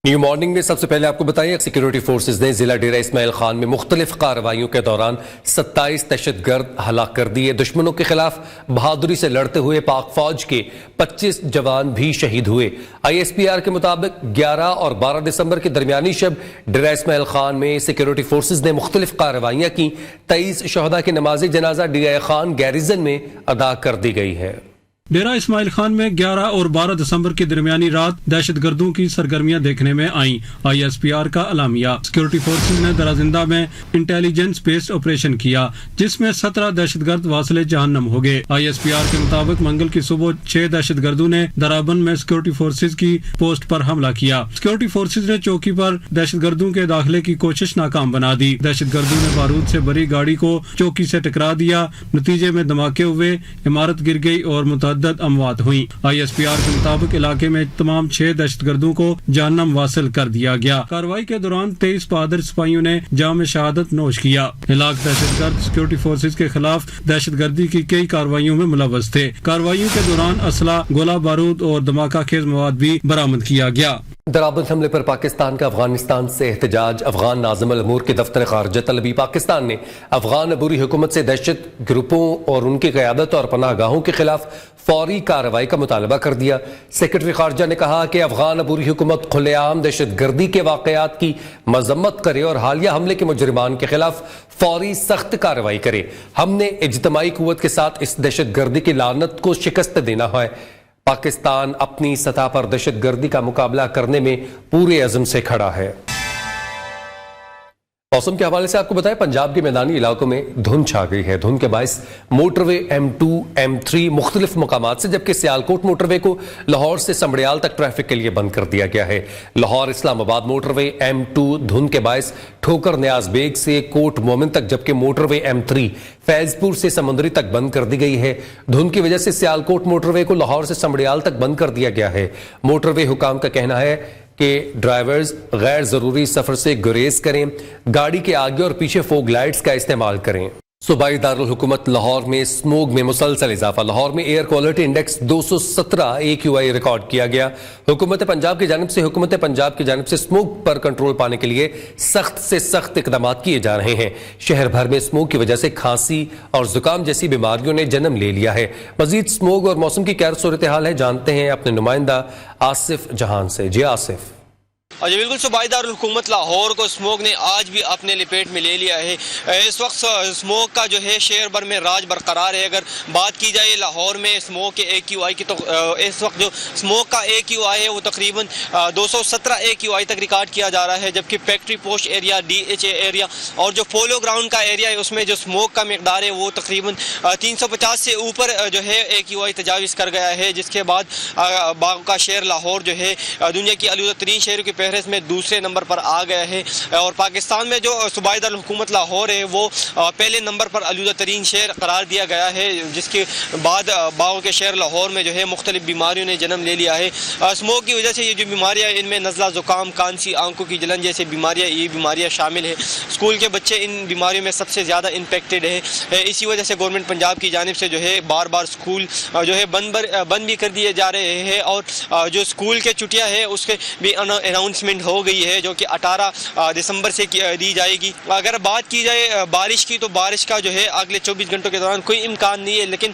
New morning میں سب سے پہلے آپ کو بتائیں سیکیورٹی فورسز نے ضلع ڈیرہ اسماعیل خان میں مختلف کارروائیوں کے دوران 27 دہشت گرد ہلاک کر دیے۔ دشمنوں کے خلاف بہادری سے لڑتے ہوئے پاک فوج کے 25 جوان بھی شہید ہوئے۔ ISPR کے مطابق 11 اور 12 دسمبر کی درمیانی شب ڈیرہ اسماعیل خان میں سیکیورٹی فورسز نے مختلف کارروائیاں کی۔ 23 شہداء کی نماز جنازہ DI خان گیریزن میں ادا کر دی گئی ہے۔ ڈیرہ اسماعیل خان میں 11 اور 12 دسمبر کی درمیانی رات دہشت گردوں کی سرگرمیاں دیکھنے میں آئیں۔ ISPR کا اعلامیہ۔ سیکورٹی فورسز نے درازندہ میں انٹیلیجنس بیسڈ آپریشن کیا جس میں 17 دہشت گرد واصل جہنم ہو گئے۔ ISPR کے مطابق منگل کی صبح 6 دہشت گردوں نے درابند میں سیکورٹی فورسز کی پوسٹ پر حملہ کیا۔ سیکورٹی فورسز نے چوکی پر دہشت گردوں کے داخلے کی کوشش ناکام بنا دی۔ دہشت گردوں نے بارود سے بھری گاڑی کو چوکی سے ٹکرا دیا، نتیجے میں دھماکے ہوئے، عمارت گر گئی اور متعدد اموات ہوئیں۔ ISPR کے مطابق علاقے میں تمام 6 دہشت گردوں کو جہنم واصل کر دیا گیا۔ کارروائی کے دوران 23 بہادر سپاہیوں نے جام شہادت نوش کیا۔ ہلاک دہشت گرد سیکورٹی فورسز کے خلاف دہشت گردی کی کئی کارروائیوں میں ملوث تھے۔ کارروائیوں کے دوران اسلحہ، گولہ بارود اور دھماکہ خیز مواد بھی برآمد کیا گیا۔ درابند حملے پر پاکستان کا افغانستان سے احتجاج۔ افغان ناظم الامور کے دفتر خارجہ طلبی پاکستان نے افغان عبوری حکومت سے دہشت گروپوں اور ان کی قیادت اور پناہ گاہوں کے خلاف فوری کارروائی کا مطالبہ کر دیا۔ سیکرٹری خارجہ نے کہا کہ افغان عبوری حکومت کھلے عام دہشت گردی کے واقعات کی مذمت کرے اور حالیہ حملے کے مجرمان کے خلاف فوری سخت کارروائی کرے۔ ہم نے اجتماعی قوت کے ساتھ اس دہشت گردی کی لعنت کو شکست دینا ہے۔ پاکستان اپنی سطح پر دہشت گردی کا مقابلہ کرنے میں پورے عزم سے کھڑا ہے۔ موسم کے حوالے سے آپ کو بتائیں پنجاب کے میدانی علاقوں میں دھند چھا گئی ہے۔ دھند کے باعث موٹر وے M2 M3 مختلف مقامات سے، جبکہ سیالکوٹ موٹر وے کو لاہور سے سمڑیال تک ٹریفک کے لیے بند کر دیا گیا ہے۔ لاہور اسلام آباد موٹر وے M2 دھند کے باعث ٹھوکر نیاز بیگ سے کوٹ مومن تک، جبکہ موٹر وے M3 فیض پور سے سمندری تک بند کر دی گئی ہے۔ دھند کی وجہ سے سیالکوٹ موٹر وے کو لاہور سے سمڑیال تک بند کر دیا گیا ہے۔ موٹر وے حکام کا کہنا ہے کہ ڈرائیورز غیر ضروری سفر سے گریز کریں، گاڑی کے آگے اور پیچھے فوگ لائٹس کا استعمال کریں۔ صوبائی دارالحکومت لاہور میں سموگ میں مسلسل اضافہ۔ لاہور میں air quality index 217 AQI record کیا گیا۔ حکومت پنجاب کی جانب سے سموگ پر کنٹرول پانے کے لیے سخت سے سخت اقدامات کیے جا رہے ہیں۔ شہر بھر میں سموگ کی وجہ سے کھانسی اور زکام جیسی بیماریوں نے جنم لے لیا ہے۔ مزید سموگ اور موسم کی کیا صورتحال ہے، جانتے ہیں اپنے نمائندہ آصف جہان سے۔ جی آصف۔ جی بالکل، صوبائی دارالحکومت لاہور کو اسموگ نے آج بھی اپنے لپیٹ میں لے لیا ہے۔ اس وقت اسموگ کا جو ہے شہر بھر میں راج برقرار ہے۔ اگر بات کی جائے لاہور میں اسموگ کے AQI کی، تو اس وقت جو اسموگ کا AQI ہے وہ تقریباً 217 AQI تک ریکارڈ کیا جا رہا ہے، جبکہ factory post area, DHA area اور جو پولو گراؤنڈ کا ایریا ہے اس میں جو اسموگ کا مقدار ہے وہ تقریباً 350 سے اوپر جو ہے AQI تجاوز کر گیا ہے، جس کے بعد باغ کا شہر لاہور جو ہے دنیا کی آلودہ ترین شہروں کی فہرست میں دوسرے نمبر پر آ گیا ہے۔ اور پاکستان میں جو صوبائی دارالحکومت لاہور ہے وہ پہلے نمبر پر آلودہ ترین شہر قرار دیا گیا ہے، جس کے بعد باغوں کے شہر لاہور میں جو ہے مختلف بیماریوں نے جنم لے لیا ہے۔ اسموگ کی وجہ سے یہ جو بیماریاں، ان میں نزلہ، زکام، کانسی، آنکھوں کی جلن جیسے بیماریاں شامل ہیں۔ اسکول کے بچے ان بیماریوں میں سب سے زیادہ انفیکٹڈ ہے۔ اسی وجہ سے گورنمنٹ پنجاب کی جانب سے جو ہے بار بار اسکول جو ہے بند بھی کر دیے جا رہے ہیں، اور جو اسکول کے چھٹیاں ہیں اس کے بھی اناؤنسمنٹ ہو گئی ہے، جو کہ 18 دسمبر سے دی جائے گی۔ اگر بات کی جائے بارش کی، تو بارش کا جو ہے اگلے 24 گھنٹوں کے دوران کوئی امکان نہیں ہے، لیکن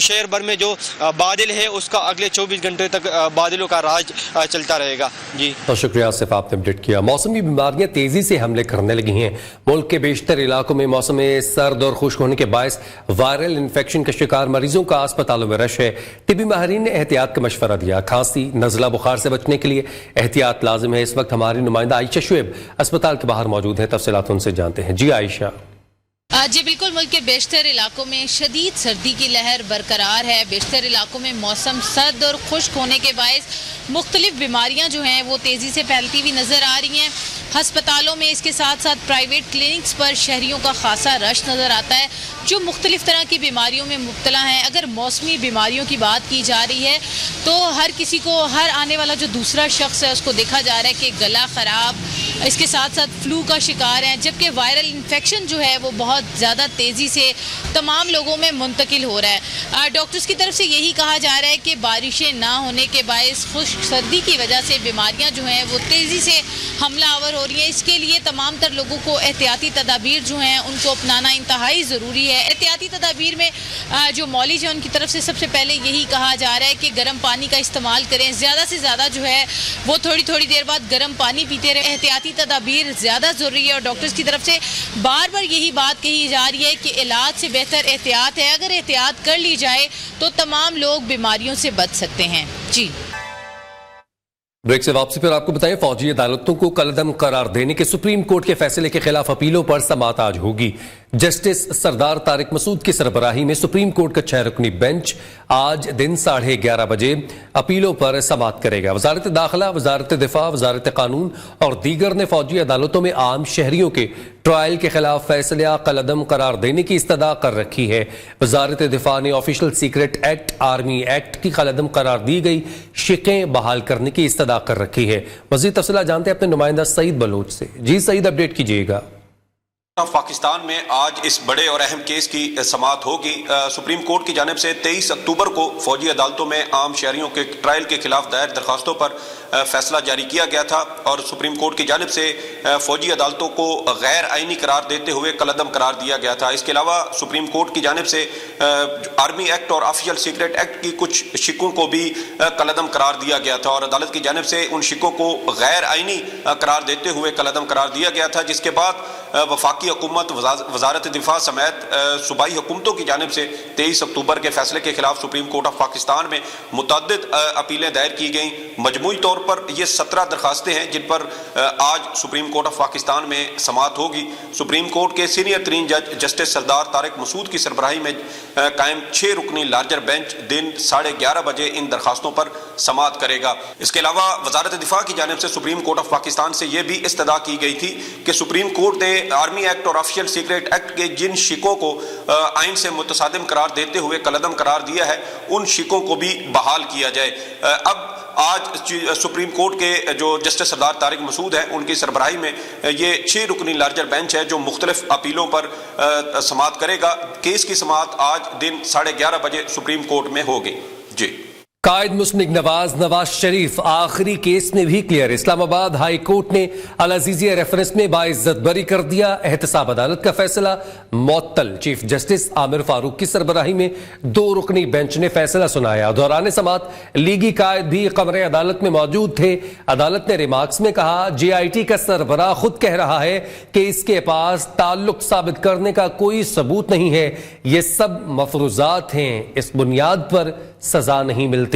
شہر بھر میں جو بادل ہے اس کا اگلے 24 گھنٹے تک بادلوں کا راج چلتا رہے گا۔ جی بہت شکریہ آصف، آپ نے اپڈیٹ کیا۔ موسمی بیماریاں تیزی سے حملے کرنے لگی ہیں۔ ملک کے بیشتر علاقوں میں موسم سرد اور خشک ہونے کے باعث وائرل انفیکشن کے شکار مریضوں کا اسپتالوں میں رش ہے۔ طبی ماہرین نے احتیاط کا مشورہ دیا۔ کھانسی، نزلہ، بخار سے بچنے کے لیے احتیاط لازم ہے۔ اس وقت ہماری نمائندہ عائشہ شعیب اسپتال کے باہر موجود ہیں، تفصیلات ان سے جانتے ہیں۔ جی عائشہ۔ جی بالکل، ملک کے بیشتر علاقوں میں شدید سردی کی لہر برقرار ہے۔ بیشتر علاقوں میں موسم سرد اور خشک ہونے کے باعث مختلف بیماریاں جو ہیں وہ تیزی سے پھیلتی ہوئی نظر آ رہی ہیں۔ ہسپتالوں میں، اس کے ساتھ ساتھ پرائیویٹ کلینکس پر شہریوں کا خاصا رش نظر آتا ہے جو مختلف طرح کی بیماریوں میں مبتلا ہیں۔ اگر موسمی بیماریوں کی بات کی جا رہی ہے تو ہر کسی کو، ہر آنے والا جو دوسرا شخص ہے اس کو دیکھا جا رہا ہے کہ گلا خراب، اس کے ساتھ ساتھ فلو کا شکار ہیں، جبکہ وائرل انفیکشن جو ہے وہ بہت زیادہ تیزی سے تمام لوگوں میں منتقل ہو رہا ہے۔ ڈاکٹرز کی طرف سے یہی کہا جا رہا ہے کہ بارشیں نہ ہونے کے باعث خشک سردی کی وجہ سے بیماریاں جو ہیں وہ تیزی سے حملہ آور ہو رہی ہیں۔ اس کے لیے تمام تر لوگوں کو احتیاطی تدابیر جو ہیں ان کو اپنانا انتہائی ضروری ہے۔ احتیاطی تدابیر میں جو مولوی ہیں ان کی طرف سے سب سے پہلے یہی کہا جا رہا ہے کہ گرم پانی کا استعمال کریں، زیادہ سے زیادہ جو ہے وہ تھوڑی دیر بعد گرم پانی پیتے رہیں۔ احتیاطی تدابیر زیادہ ضروری ہے اور ڈاکٹرز کی طرف سے بار بار یہی بات کہی جا رہی ہے کہ علاج سے بہتر احتیاط ہے، اگر احتیاط کر لی جائے تو تمام لوگ بیماریوں سے بچ سکتے ہیں۔ جی بریک سے واپسی پر آپ کو بتائیں، فوجی عدالتوں کو کالعدم قرار دینے کے سپریم کورٹ کے فیصلے کے خلاف اپیلوں پر سماعت آج ہوگی۔ جسٹس سردار طارق مسعود کی سربراہی میں سپریم کورٹ کا 6 رکنی بینچ آج دن 11:30 بجے اپیلوں پر سماعت کرے گا۔ وزارت داخلہ، وزارت دفاع، وزارت قانون اور دیگر نے فوجی عدالتوں میں عام شہریوں کے ٹرائل کے خلاف فیصلہ کالعدم قرار دینے کی استدعا کر رکھی ہے۔ وزارت دفاع نے official secret act, army act کی کالعدم قرار دی گئی شقیں بحال کرنے کی استدعا کر رکھی ہے۔ مزید تفصیلات جانتے ہیں اپنے نمائندہ سعید بلوچ سے۔ جی سعید، اپڈیٹ کیجیے گا۔ پاکستان میں آج اس بڑے اور اہم کیس کی سماعت ہوگی۔ سپریم کورٹ کی جانب سے 23 اکتوبر کو فوجی عدالتوں میں عام شہریوں کے ٹرائل کے خلاف دائر درخواستوں پر فیصلہ جاری کیا گیا تھا اور سپریم کورٹ کی جانب سے فوجی عدالتوں کو غیر آئینی قرار دیتے ہوئے کالعدم قرار دیا گیا تھا۔ اس کے علاوہ سپریم کورٹ کی جانب سے آرمی ایکٹ اور آفیشل سیکرٹ ایکٹ کی کچھ شقوں کو بھی کالعدم قرار دیا گیا تھا اور عدالت کی جانب سے ان شقوں کو غیر آئینی قرار دیتے ہوئے کالعدم قرار دیا گیا تھا، جس کے بعد وفاقی حکومت، وزارت دفاع سمیت صوبائی حکومتوں کی جانب سے 23 اکتوبر کے فیصلے کے خلاف سپریم کورٹ آف پاکستان میں متعدد اپیلیں دائر کی گئیں۔ مجموعی طور پر یہ 17 درخواستیں ہیں جن پر آج سپریم کورٹ آف پاکستان میں سماعت ہوگی۔ سپریم کورٹ کے سینئر ترین جج جسٹس سردار طارق مسعود کی سربراہی میں قائم 6 رکنی لارجر بینچ دن 11:30 بجے ان درخواستوں پر سماعت کرے گا۔ اس کے علاوہ وزارت دفاع کی جانب سے سپریم کورٹ آف پاکستان سے یہ بھی استدعا کی گئی تھی کہ سپریم کورٹ نے آرمی ایکٹ اور آفیشل سیکرٹ ایکٹ کے جن شقوں کو آئین سے متصادم قرار دیتے ہوئے کالعدم قرار دیا ہے ان شقوں کو بھی بحال کیا جائے۔ اب آج سپریم کورٹ کے جو جسٹس سردار طارق مسعود ہیں ان کی سربراہی میں یہ 6 رکنی لارجر بینچ ہے جو مختلف اپیلوں پر سماعت کرے گا۔ کیس کی سماعت آج دن 11:30 بجے سپریم کورٹ میں ہوگی۔ جی قائد مسنگ نواز شریف آخری کیس میں بھی کلیئر۔ اسلام آباد ہائی کورٹ نے العزیزیہ ریفرنس میں باعزت بری کر دیا۔ احتساب عدالت کا فیصلہ معطل۔ چیف جسٹس عامر فاروق کی سربراہی میں 2 رکنی بینچ نے فیصلہ سنایا۔ دوران سماعت لیگی قائد بھی قمرِ عدالت میں موجود تھے۔ عدالت نے ریمارکس میں کہا جے آئی ٹی کا سربراہ خود کہہ رہا ہے کہ اس کے پاس تعلق ثابت کرنے کا کوئی ثبوت نہیں ہے، یہ سب مفروضات ہیں، اس بنیاد پر سزا نہیں ملتی۔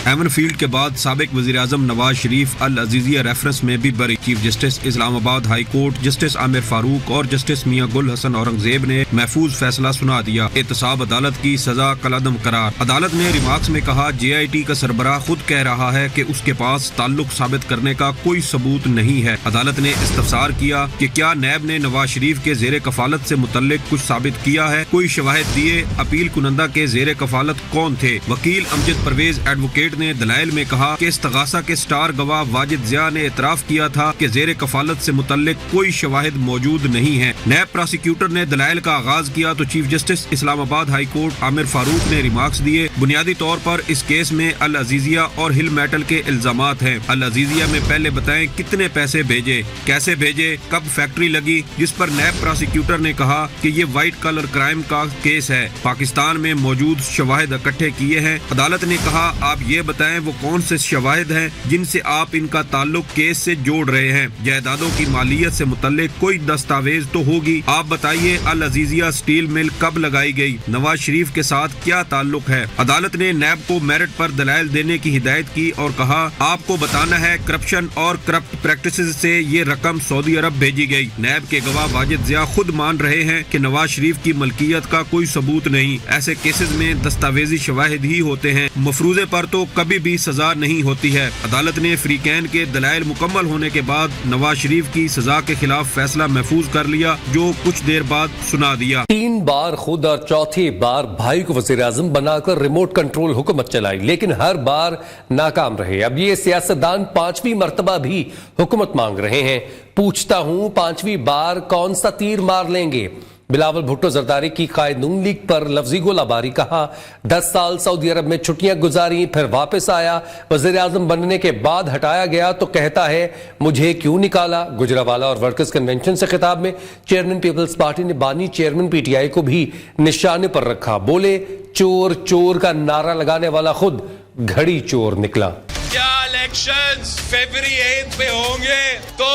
ایون فیلڈ کے بعد سابق وزیراعظم نواز شریف العزیزیہ ریفرنس میں بھی بری۔ چیف جسٹس اسلام آباد ہائی کورٹ جسٹس عامر فاروق اور جسٹس میاں گل حسن اورنگزیب نے محفوظ فیصلہ سنا دیا۔ احتساب عدالت کی سزا کالعدم قرار۔ عدالت نے ریمارکس میں کہا جے آئی ٹی کا سربراہ خود کہہ رہا ہے کہ اس کے پاس تعلق ثابت کرنے کا کوئی ثبوت نہیں ہے۔ عدالت نے استفسار کیا کہ کیا نیب نے نواز شریف کے زیر کفالت سے متعلق کچھ ثابت کیا ہے، کوئی شواہد دیے، اپیل کنندہ کے زیر کفالت کون تھے۔ وکیل امجد پرویز ایڈوکیٹ نے دلائل میں کہا کہ استغاثہ کے سٹار گواہ واجد ضیاء نے اعتراف کیا تھا کہ زیر کفالت سے متعلق کوئی شواہد موجود نہیں ہیں۔ نیب پراسیکیوٹر نے دلائل کا آغاز کیا تو چیف جسٹس اسلام آباد ہائی کورٹ عامر فاروق نے ریمارکس دیے۔ بنیادی طور پر اس کیس میں العزیزیہ اور ہل میٹل کے الزامات ہیں۔ العزیزیہ میں پہلے بتائیں کتنے پیسے بھیجے، کیسے بھیجے، کب فیکٹری لگی، جس پر نیب پراسیکیوٹر نے کہا کہ یہ وائٹ کالر کرائم کا کیس ہے، پاکستان میں موجود شواہد اکٹھے کیے ہیں۔ عدالت نے کہا آپ یہ بتائیں وہ کون سے شواہد ہیں جن سے آپ ان کا تعلق کیس سے جوڑ رہے ہیں۔ جائیدادوں کی مالیت سے متعلق کوئی دستاویز تو ہوگی، آپ بتائیے العزیزیہ سٹیل مل کب لگائی گئی، نواز شریف کے ساتھ کیا تعلق ہے۔ عدالت نے نیب کو میرٹ پر دلائل دینے کی ہدایت کی اور کہا آپ کو بتانا ہے کرپشن اور کرپٹ پریکٹسز سے یہ رقم سعودی عرب بھیجی گئی۔ نیب کے گواہ واجد ضیاء خود مان رہے ہیں کہ نواز شریف کی ملکیت کا کوئی ثبوت نہیں، ایسے کیسز میں دستاویزی شواہد ہی ہوتے ہیں۔ مفروضے پر تو کبھی بھی سزا نہیں ہوتی ہے۔ عدالت نے فریقین کے دلائل مکمل ہونے کے بعد نواز شریف کی سزا کے خلاف فیصلہ محفوظ کر لیا، جو کچھ دیر بعد سنا دیا۔ 3 بار خود اور چوتھی بار بھائی کو وزیر اعظم بنا کر ریموٹ کنٹرول حکومت چلائی، لیکن ہر بار ناکام رہے۔ اب یہ سیاستدان 5ویں مرتبہ بھی حکومت مانگ رہے ہیں۔ پوچھتا ہوں 5ویں بار کون سا تیر مار لیں گے؟ بلاول بھٹو زرداری کی قائد نون لیگ پر لفظی گولہ باری، کہا 10 سال سعودی عرب میں چھٹیاں گزاری، پھر واپس آیا، وزیر اعظم بننے کے بعد ہٹایا گیا تو کہتا ہے مجھے کیوں نکالا۔ گجرانوالہ اور ورکرز کنونشن سے خطاب میں چیئرمین پیپلز پارٹی نے بانی چیئرمین پی ٹی آئی کو بھی نشانے پر رکھا، بولے چور چور کا نعرہ لگانے والا خود گھڑی چور نکلا۔ کیا الیکشنز فیبری 8 پہ ہوں گے تو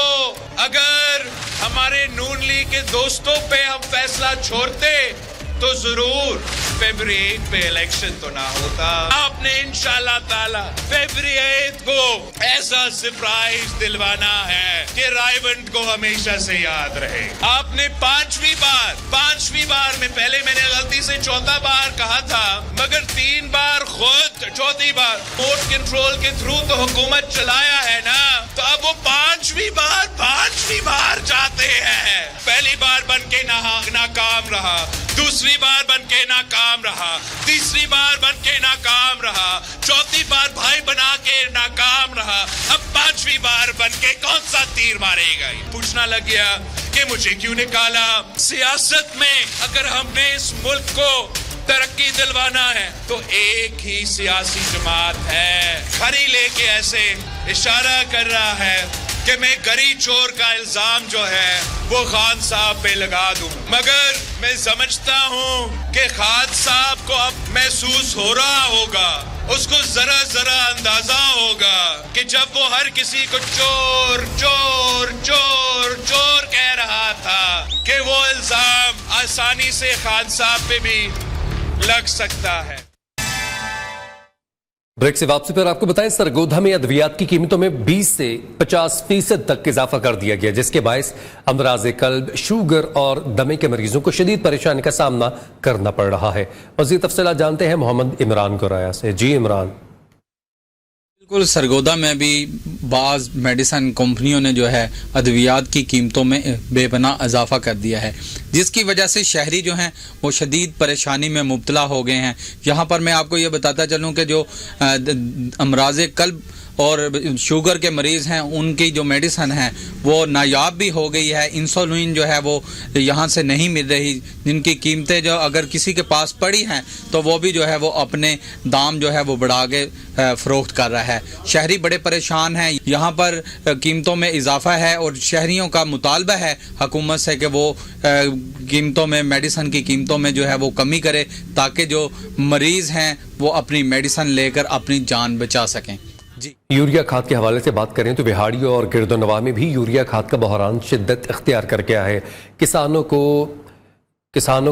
اگر ہمارے نون لیگ کے دوستوں پہ ہم فیصلہ چھوڑتے تو ضرور فیبری 8 پہ الیکشن تو نہ ہوتا۔ آپ نے انشاءاللہ تعالی فیبری 8 کو ایسا سرپرائز دلوانا ہے کہ رائے بنٹ کو ہمیشہ سے یاد رہے۔ آپ نے 5ویں بار میں پہلے میں نے غلطی سے 4تھا بار کہا تھا، مگر 3 بار خود چوتھی بار ووٹ کنٹرول کے تھرو تو حکومت چلایا ہے نا، تو اب وہ 5ویں بار چاہتے ہیں۔ پہلی بار بن کے ناکام رہا، دوسری بار بن کے ناکام رہا، تیسری بار بن کے ناکام رہا، چوتھی بار بھائی بنا کے ناکام رہا، اب 5ویں بار بن کے کون سا تیر مارے گا؟ پوچھنا لگ گیا کہ مجھے کیوں نکالا۔ سیاست میں اگر ہم نے اس ملک کو ترقی دلوانا ہے تو ایک ہی سیاسی جماعت ہے۔ کھڑی لے کے ایسے اشارہ کر رہا ہے کہ میں گری چور کا الزام جو ہے وہ خان صاحب پہ لگا دوں، مگر میں سمجھتا ہوں کہ خان صاحب کو اب محسوس ہو رہا ہوگا، اس کو ذرا اندازہ ہوگا کہ جب وہ ہر کسی کو چور چور چور چور کہہ رہا تھا کہ وہ الزام آسانی سے خان صاحب پہ بھی لگ سکتا ہے۔ بریک سے واپسی پر آپ کو بتائیں سرگودھا میں ادویات کی قیمتوں میں 20 سے 50% تک اضافہ کر دیا گیا، جس کے باعث امراض قلب، شوگر اور دمے کے مریضوں کو شدید پریشانی کا سامنا کرنا پڑ رہا ہے۔ مزید تفصیلات جانتے ہیں محمد عمران گورایا سے۔ جی عمران۔ بالکل، سرگودھا میں بھی بعض میڈیسن کمپنیوں نے جو ہے ادویات کی قیمتوں میں بے پناہ اضافہ کر دیا ہے، جس کی وجہ سے شہری جو ہیں وہ شدید پریشانی میں مبتلا ہو گئے ہیں۔ یہاں پر میں آپ کو یہ بتاتا چلوں کہ جو امراض قلب اور شوگر کے مریض ہیں ان کی جو میڈیسن ہے وہ نایاب بھی ہو گئی ہے، انسولین جو ہے وہ یہاں سے نہیں مل رہی، جن کی قیمتیں جو اگر کسی کے پاس پڑی ہیں تو وہ بھی جو ہے وہ اپنے دام جو ہے وہ بڑھا کے فروخت کر رہا ہے۔ شہری بڑے پریشان ہیں، یہاں پر قیمتوں میں اضافہ ہے اور شہریوں کا مطالبہ ہے حکومت سے کہ وہ قیمتوں میں میڈیسن کی قیمتوں میں جو ہے وہ کمی کرے تاکہ جو مریض ہیں وہ اپنی میڈیسن لے کر اپنی جان بچا سکیں۔ یوریا کھاد کے حوالے سے بات کریں تو بہاڑی اور گرد و نواح میں بھی یوریا کھاد کا بحران شدت اختیار کر گیا ہے۔ کسانوں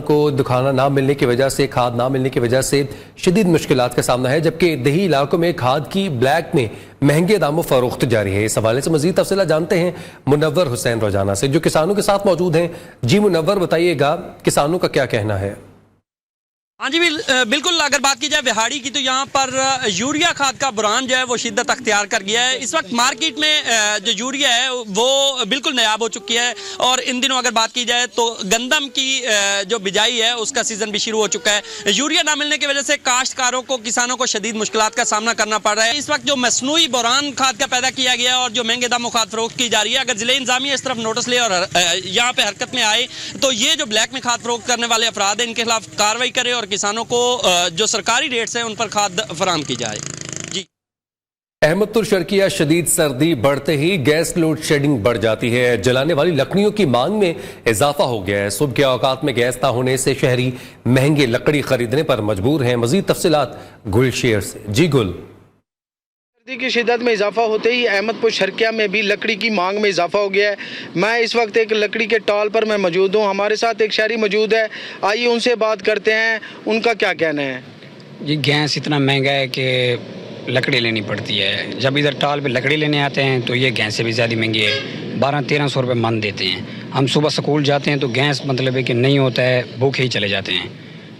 کو دکانہ نہ ملنے کی وجہ سے، کھاد نہ ملنے کی وجہ سے شدید مشکلات کا سامنا ہے، جبکہ دیہی علاقوں میں کھاد کی بلیک میں مہنگے داموں فروخت جاری ہے۔ اس حوالے سے مزید تفصیلات جانتے ہیں منور حسین روزانہ سے، جو کسانوں کے ساتھ موجود ہیں۔ جی منور، بتائیے گا کسانوں کا کیا کہنا ہے؟ ہاں جی بالکل، اگر بات کی جائے بہاڑی کی تو یہاں پر یوریا کھاد کا بحران جو ہے وہ شدت اختیار کر گیا ہے۔ اس وقت مارکیٹ میں جو یوریا ہے وہ بالکل نایاب ہو چکی ہے، اور ان دنوں اگر بات کی جائے تو گندم کی جو بجائی ہے اس کا سیزن بھی شروع ہو چکا ہے۔ یوریا نہ ملنے کی وجہ سے کاشتکاروں کو، کسانوں کو شدید مشکلات کا سامنا کرنا پڑ رہا ہے۔ اس وقت جو مصنوعی بحران کھاد کا پیدا کیا گیا ہے اور جو مہنگے داموں کھاد فروخت کی جا رہی ہے، اگر ضلع انتظامیہ اس طرف نوٹس لے اور یہاں پہ حرکت میں آئے تو یہ جو بلیک میں کھاد فروخت کرنے والے افراد ہیں ان کے خلاف کارروائی کرے اور کسانوں کو جو سرکاری ریٹس ہیں ان پر کھاد فراہم کی جائے۔ جی احمد پور شرقیہ شدید سردی بڑھتے ہی گیس لوڈ شیڈنگ بڑھ جاتی ہے، جلانے والی لکڑیوں کی مانگ میں اضافہ ہو گیا ہے۔ صبح کے اوقات میں گیس نہ ہونے سے شہری مہنگی لکڑی خریدنے پر مجبور ہیں۔ مزید تفصیلات گل شیر سے۔ جی گل۔ سردی کی شدت میں اضافہ ہوتے ہی احمد پور شرقیہ میں بھی لکڑی کی مانگ میں اضافہ ہو گیا ہے۔ میں اس وقت ایک لکڑی کے ٹال پر میں موجود ہوں، ہمارے ساتھ ایک شہری موجود ہے، آئیے ان سے بات کرتے ہیں، ان کا کیا کہنا ہے۔ جی گیس اتنا مہنگا ہے کہ لکڑی لینی پڑتی ہے، جب ادھر ٹال پہ لکڑی لینے آتے ہیں تو یہ گیس سے بھی زیادہ مہنگی ہے، 1200-1300 روپے من دیتے ہیں۔ ہم صبح سکول جاتے ہیں تو گیس مطلب ہے کہ نہیں ہوتا ہے، بھوکے ہی چلے جاتے ہیں۔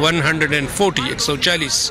140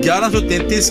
1133